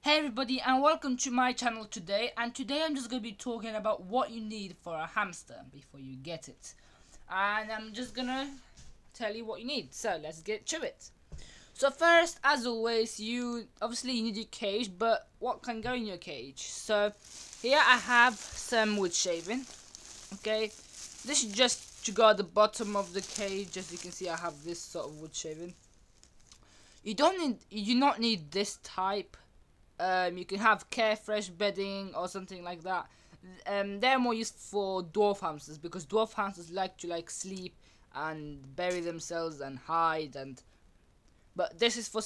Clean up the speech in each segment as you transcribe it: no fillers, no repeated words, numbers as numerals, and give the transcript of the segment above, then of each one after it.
Hey everybody, and welcome to my channel today. And today I'm just going to be talking about what you need for a hamster before you get it. And I'm just gonna tell you what you need, so let's get to it. So first, as always, you need your cage, but what can go in your cage? So here I have some wood shaving. Okay, this is just to guard the bottom of the cage. As you can see, I have this sort of wood shaving. You do not need this type. You can have Carefresh bedding or something like that. They're more used for dwarf hamsters because dwarf hamsters like to sleep and bury themselves and hide. But this is for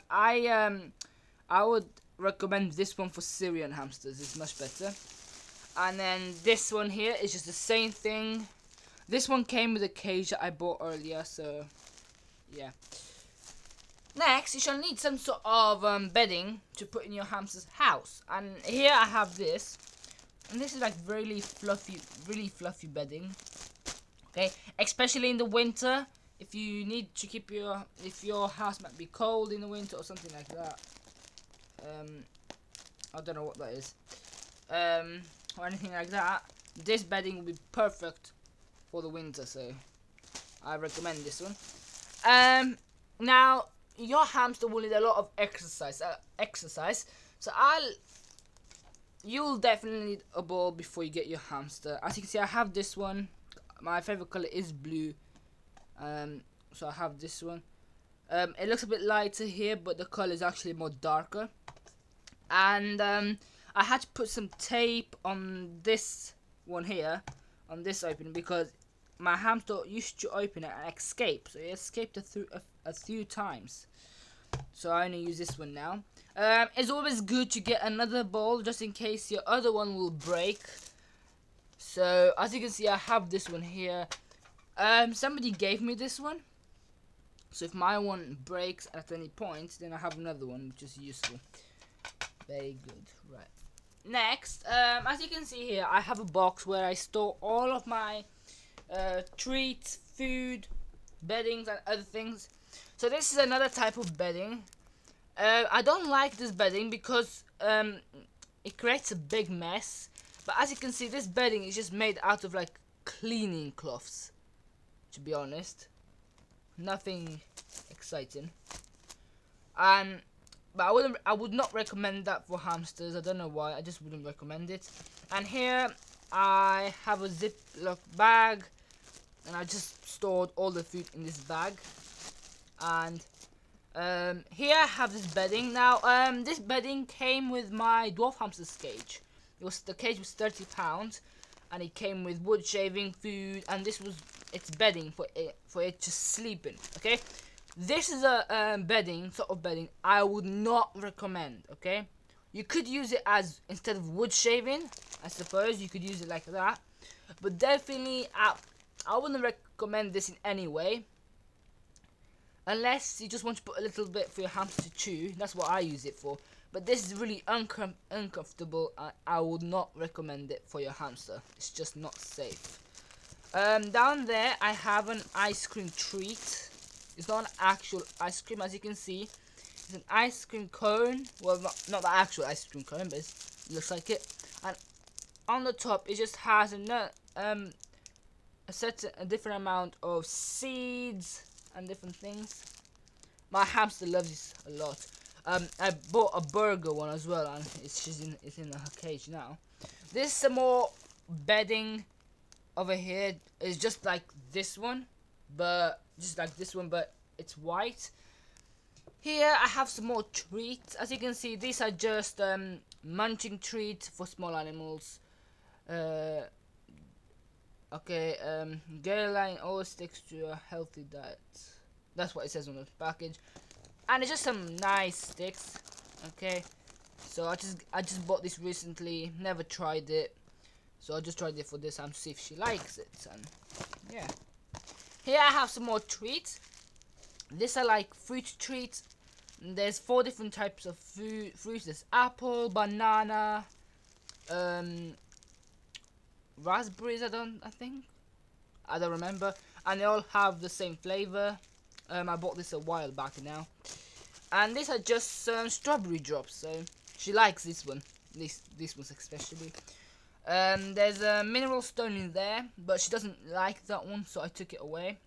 I would recommend this one for Syrian hamsters. It's much better. And then this one here is just the same thing. This one came with a cage that I bought earlier, so yeah. Next, you shall need some sort of bedding to put in your hamster's house. And here I have this. And this is like really fluffy bedding. Okay, especially in the winter. If you need to keep if your house might be cold in the winter or something like that. I don't know what that is. Or anything like that. This bedding will be perfect for the winter, so I recommend this one. Now, your hamster will need a lot of exercise. So you'll definitely need a ball before you get your hamster. As you can see, I have this one. My favorite color is blue. So I have this one. It looks a bit lighter here, but the color is actually more darker. And I had to put some tape on this one here, on this opening, because my hamster used to open it and escape. So it escaped a few times. So I only use this one now. It's always good to get another ball just in case your other one will break. So as you can see, I have this one here. Somebody gave me this one. So if my one breaks at any point, then I have another one, which is useful. Very good. Right. Next, as you can see here, I have a box where I store all of my treats, food, beddings, and other things. So this is another type of bedding. I don't like this bedding because it creates a big mess. But as you can see, this bedding is just made out of like cleaning cloths. To be honest, nothing exciting. But I would not recommend that for hamsters. I don't know why. I just wouldn't recommend it. And here I have a Ziploc bag, and I just stored all the food in this bag. And here I have this bedding. Now this bedding came with my dwarf hamster's cage. The cage was £30, and it came with wood shaving, food, and this was its bedding for it to sleep in. Okay, this is a sort of bedding I would not recommend. Okay, you could use it as instead of wood shaving. I suppose you could use it like that, but definitely I wouldn't recommend this in any way. Unless you just want to put a little bit for your hamster to chew. That's what I use it for. But this is really uncomfortable. I would not recommend it for your hamster. It's just not safe. Down there I have an ice cream treat. It's not an actual ice cream, as you can see. It's an ice cream cone. Well, not the actual ice cream cone, but it looks like it. And on the top it just has a different amount of seeds and different things. My hamster loves this a lot. I bought a burger one as well, and it's in her cage now. This some more bedding over here. It's just like this one, but it's white. Here I have some more treats. As you can see, these are just munching treats for small animals. Okay, Gairline always sticks to a healthy diet. That's what it says on the package. And it's just some nice sticks. Okay, so I just bought this recently. Never tried it, so I just tried it for this time to see if she likes it. And yeah, here I have some more treats. These are like fruit treats. There's 4 different types of fruits. There's apple, banana, raspberries. I don't remember, and they all have the same flavor. I bought this a while back now. And these are just some strawberry drops, so she likes this one. This one's especially. There's a mineral stone in there, but she doesn't like that one, so I took it away.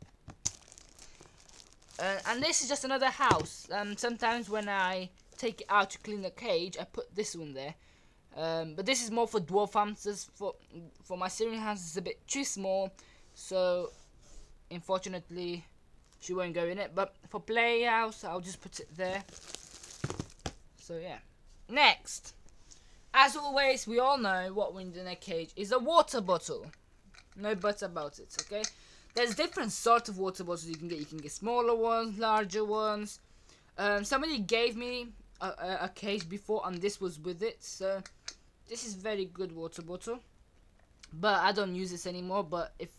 And this is just another house. Sometimes when I take it out to clean the cage, I put this one there. But this is more for dwarf hamsters. For my Syrian hamster, it's a bit too small, so unfortunately she won't go in it. But for playhouse, I'll just put it there. So yeah. Next, as always, we all know what we need in a cage is a water bottle. No buts about it, okay? There's different sorts of water bottles you can get. You can get smaller ones, larger ones. Somebody gave me a cage before, and this was with it. So this is very good water bottle. But I don't use this anymore. But if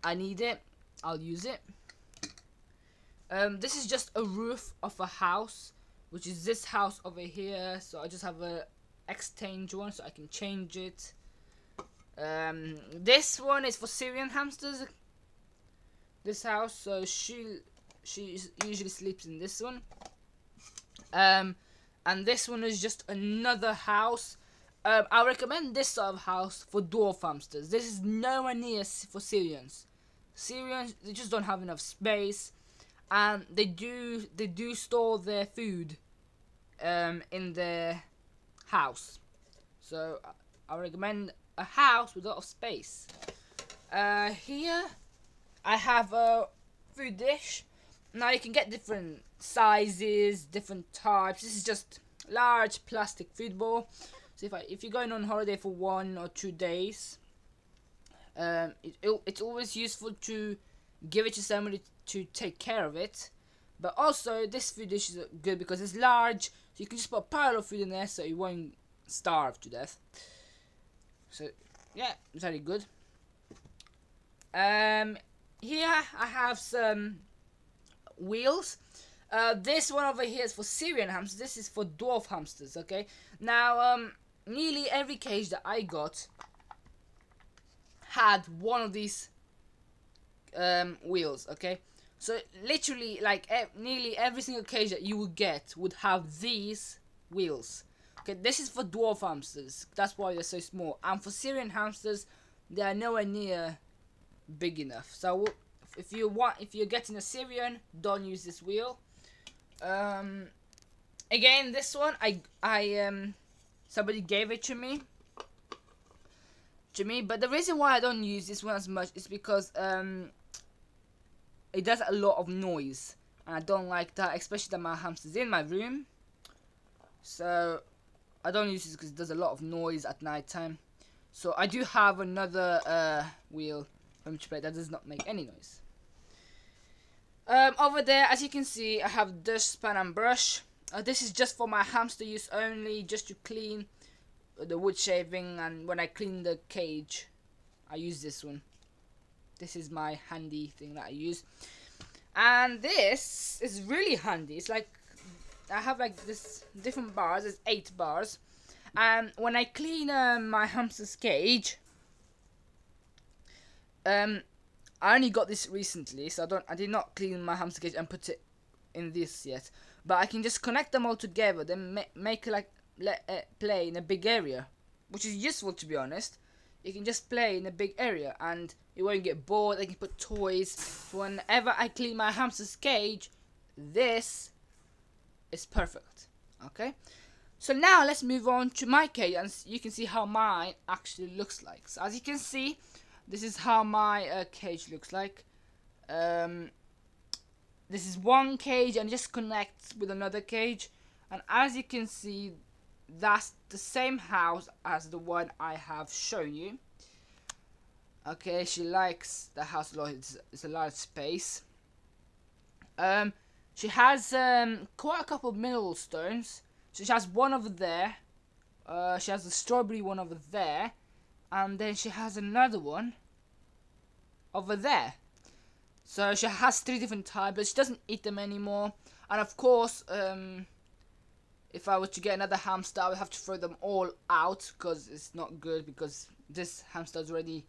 I need it, I'll use it. This is just a roof of a house, which is this house over here. So I just have a exchange one, so I can change it. This one is for Syrian hamsters. This house, so she usually sleeps in this one. And this one is just another house. I recommend this sort of house for dwarf hamsters. This is nowhere near for Syrians. Syrians, they just don't have enough space, and they do store their food in their house. So I recommend a house with a lot of space. Here I have a food dish. Now you can get different sizes, different types. This is just large plastic food bowl. So if you're going on holiday for 1 or 2 days, it's always useful to give it to somebody to take care of it. But also this food dish is good because it's large, so you can just put a pile of food in there, so you won't starve to death. So yeah, very good. Here I have some wheels. This one over here is for Syrian hamsters. This is for dwarf hamsters. Okay. Now, nearly every cage that I got had one of these wheels. Okay. So literally, like nearly every single cage that you would get would have these wheels. Okay. This is for dwarf hamsters. That's why they're so small. And for Syrian hamsters, they are nowhere near big enough. So if you're getting a Syrian, don't use this wheel. Again, this one I somebody gave it to me, but the reason why I don't use this one as much is because it does a lot of noise, and I don't like that, especially that my hamster's in my room. So I don't use this because it does a lot of noise at night time. So I do have another wheel that does not make any noise. Over there, as you can see, I have dustpan and brush. This is just for my hamster use only, just to clean the wood shaving, and when I clean the cage, I use this one. This is my handy thing that I use. And this is really handy. It's like, I have like this different bars, there's 8 bars. And when I clean my hamster's cage, I only got this recently, so I did not clean my hamster cage and put it in this yet. But I can just connect them all together, then make it like let it play in a big area, which is useful, to be honest. You can just play in a big area and you won't get bored. I can put toys. Whenever I clean my hamster's cage, this is perfect. Okay, so now let's move on to my cage, and you can see how mine actually looks like. So as you can see, this is how my cage looks like. This is one cage and just connects with another cage, and as you can see, that's the same house as the one I have shown you. Okay, she likes the house a lot. It's a large space. She has quite a couple of mineral stones. So she has one over there. She has the strawberry one over there, and then she has another one over there. So she has 3 different types, but she doesn't eat them anymore. And of course, if I were to get another hamster, I would have to throw them all out, because it's not good, because this hamster's already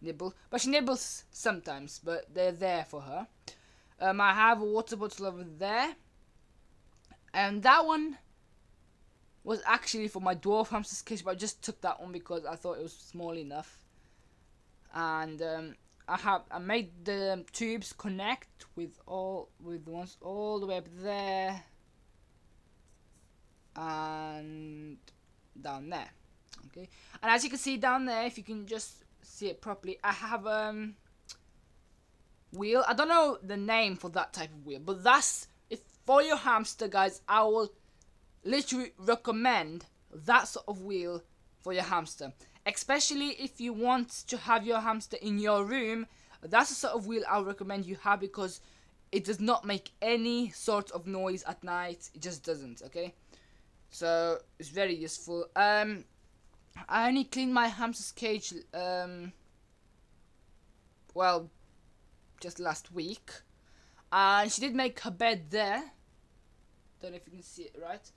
nibbled. But she nibbles sometimes, but they're there for her. I have a water bottle over there. And that one was actually for my dwarf hamster's cage, but I just took that one because I thought it was small enough. And I made the tubes connect with the ones all the way up there and down there. Okay, and as you can see down there, if you can just see it properly, I have wheel. I don't know the name for that type of wheel, but that's if for your hamster, guys. I will literally recommend that sort of wheel for your hamster, especially if you want to have your hamster in your room. That's the sort of wheel I recommend you have, because it does not make any sort of noise at night. It just doesn't. Okay, so it's very useful. I only cleaned my hamster's cage well, just last week, and she did make her bed there. Don't know if you can see it right.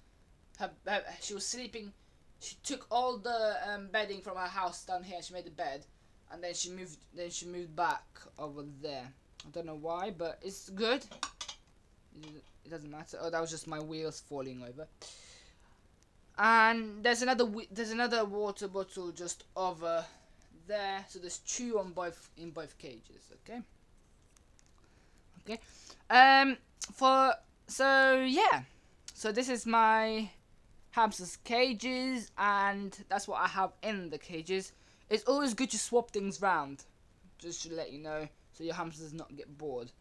She was sleeping. She took all the bedding from her house down here. She made the bed, and then she moved. Then she moved back over there. I don't know why, but it's good. It doesn't matter. Oh, that was just my wheels falling over. And there's another water bottle just over there. So there's two in both cages. Okay. Okay. So this is my hamster's cages, and that's what I have in the cages. It's always good to swap things round, just to let you know, so your hamster does not get bored.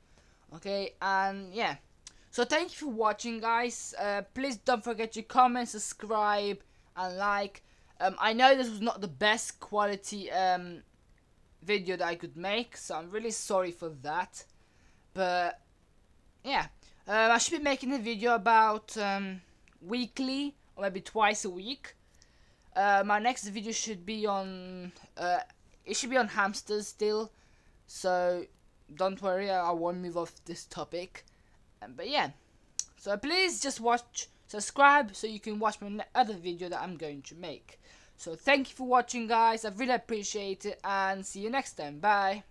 Okay, and yeah. So thank you for watching, guys. Please don't forget to comment, subscribe, and like. I know this was not the best quality video that I could make, so I'm really sorry for that. But yeah, I should be making a video about weekly, or maybe twice a week. My next video should be on it should be on hamsters still, so don't worry, I won't move off this topic. But yeah, so please just subscribe so you can watch my other video that I'm going to make. So thank you for watching, guys. I really appreciate it, and see you next time. Bye.